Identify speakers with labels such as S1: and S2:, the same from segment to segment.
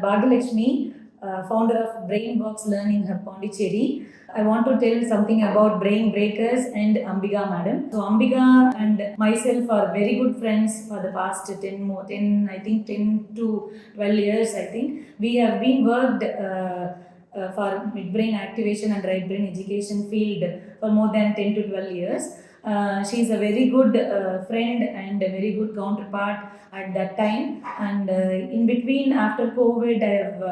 S1: Bhagalakshmi, founder of Brainbox Learning Hub Pondicherry. I want to tell something about Brain Breakers and Ambika madam. So Ambika and myself are very good friends for the past 10 to 12 years. I think we have been worked for midbrain activation and right brain education field for more than 10 to 12 years. She is a very good friend and a very good counterpart at that time, and in between after COVID I have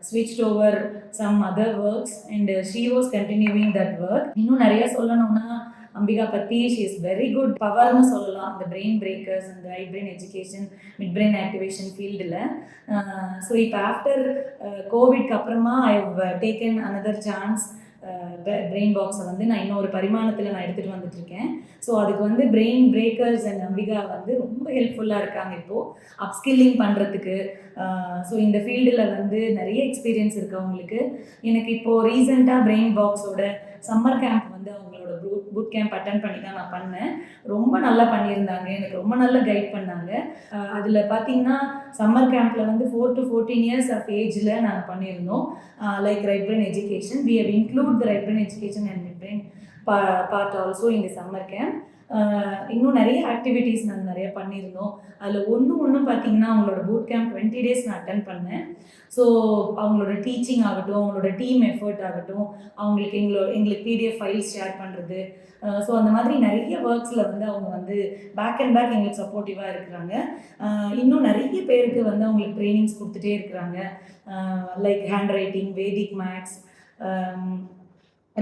S1: switched over some other works, and she was continuing that work. இன்னும் நிறைய சொல்லணும்னா அம்பிகா பற்றி she is very good பவர்னு சொல்லலாம் அந்த brain breakers அந்த right brain education mid brain activation ஃபீல்டில். So இப்போ ஆஃப்டர் கோவிட்க்கு அப்புறமா I have taken another chance. Brain பாக்ஸை வந்து நான் இன்னொரு பரிமாணத்தில் நான் எடுத்துகிட்டு வந்துட்டுருக்கேன். ஸோ அதுக்கு வந்து பிரெயின் பிரேக்கர்ஸ் அண்ட் அம்பிகா வந்து ரொம்ப ஹெல்ப்ஃபுல்லாக இருக்காங்க இப்போது அப்ஸ்கில்லிங் பண்ணுறதுக்கு. ஸோ இந்த ஃபீல்டில் வந்து நிறைய எக்ஸ்பீரியன்ஸ் இருக்குது அவங்களுக்கு. எனக்கு இப்போது ரீசெண்டாக பிரெயின் பாக்ஸோட சம்மர் கேம்ப் வந்து அவங்களோட பூட் கேம்ப் அட்டன் பண்ணி தான் நான் பண்ணேன். ரொம்ப நல்லா பண்ணியிருந்தாங்க, எனக்கு ரொம்ப நல்லா கைட் பண்ணாங்க. அதில் பார்த்தீங்கன்னா சம்மர் கேம்பில் வந்து 4 to 14 years ஆஃப் ஏஜில் நாங்கள் பண்ணியிருந்தோம். Like right brain education, we have include the right brain education and mid brain part also in the summer camp. இன்னும் நிறைய ஆக்டிவிட்டீஸ் நாங்கள் நிறைய பண்ணியிருந்தோம். அதில் ஒன்றும் பார்த்தீங்கன்னா அவங்களோட பூட் கேம்ப் 20 days நான் அட்டன் பண்ணேன். ஸோ அவங்களோட டீச்சிங் ஆகட்டும், அவங்களோட டீம் எஃபர்ட் ஆகட்டும், அவங்களுக்கு எங்களுக்கு பிடிஎஃப் ஃபைல்ஸ் ஷேர் பண்ணுறது, ஸோ அந்த மாதிரி நிறைய ஒர்க்ஸில் வந்து அவங்க வந்து பேக் அண்ட் பேக் எங்களுக்கு சப்போர்ட்டிவாக இருக்கிறாங்க. இன்னும் நிறைய பேருக்கு வந்து அவங்களுக்கு ட்ரைனிங்ஸ் கொடுத்துட்டே இருக்கிறாங்க. Like handwriting, Vedic maths,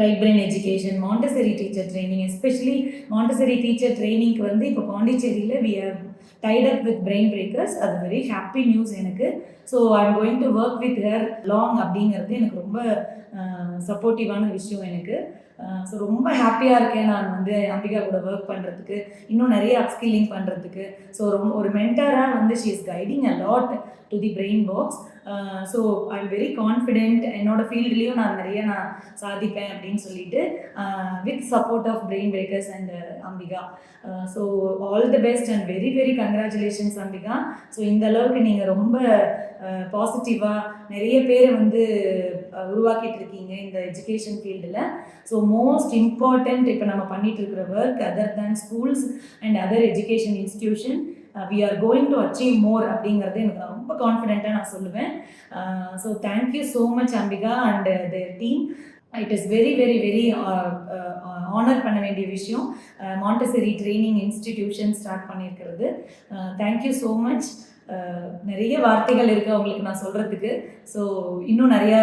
S1: right brain education, Montessori teacher training. Especially Montessori teacher ட்ரைனிங்க்கு வந்து இப்போ பாண்டிச்சேரியில் we have tied up with brain breakers. அது வெரி ஹாப்பி நியூஸ் எனக்கு. So I am going to work with her long அப்படிங்கிறது எனக்கு ரொம்ப சப்போர்ட்டிவான விஷயம் எனக்கு. ஸோ ரொம்ப ஹாப்பியாக இருக்கேன் நான் வந்து அம்பிகா கூட ஒர்க் பண்ணுறதுக்கு, இன்னும் நிறைய அப்ஸ்கில்லிங் பண்ணுறதுக்கு. ஸோ ஒரு மென்டராக வந்து she is guiding a lot to the brain box. So I am very confident என்னோட ஃபீல்ட்லேயும் நான் நிறைய சாதிப்பேன் அப்படின்னு சொல்லிட்டு with support of brain breakers and Ambika. So all the best and very very congratulations Ambika. So இந்த அளவுக்கு நீங்கள் ரொம்ப பாசிட்டிவாக நிறைய பேரை வந்து உருவாக்கிட்டு இருக்கீங்க இந்த எஜுகேஷன் ஃபீல்டில். ஸோ மோஸ்ட் இம்பார்ட்டண்ட் இப்போ நம்ம பண்ணிட்டு இருக்கிற work other than schools and other education institution, we are going to achieve more அப்படிங்கிறது எனக்கு நான் ரொம்ப கான்ஃபிடென்ட்டாக நான் சொல்லுவேன். So thank you so much Ambika and their team. It is very very very honour பண்ண வேண்டிய விஷயம் மாண்டசரி ட்ரைனிங் இன்ஸ்டிடியூஷன் ஸ்டார்ட் பண்ணியிருக்கிறது. Thank you so much. நிறைய வார்த்தைகள் இருக்குது அவங்களுக்கு நான் சொல்கிறதுக்கு. ஸோ இன்னும் நிறையா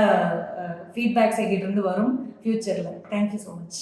S1: ஃபீட்பேக்ஸ் எங்கிட்ட இருந்து வரும் ஃப்யூச்சரில். Thank you so much.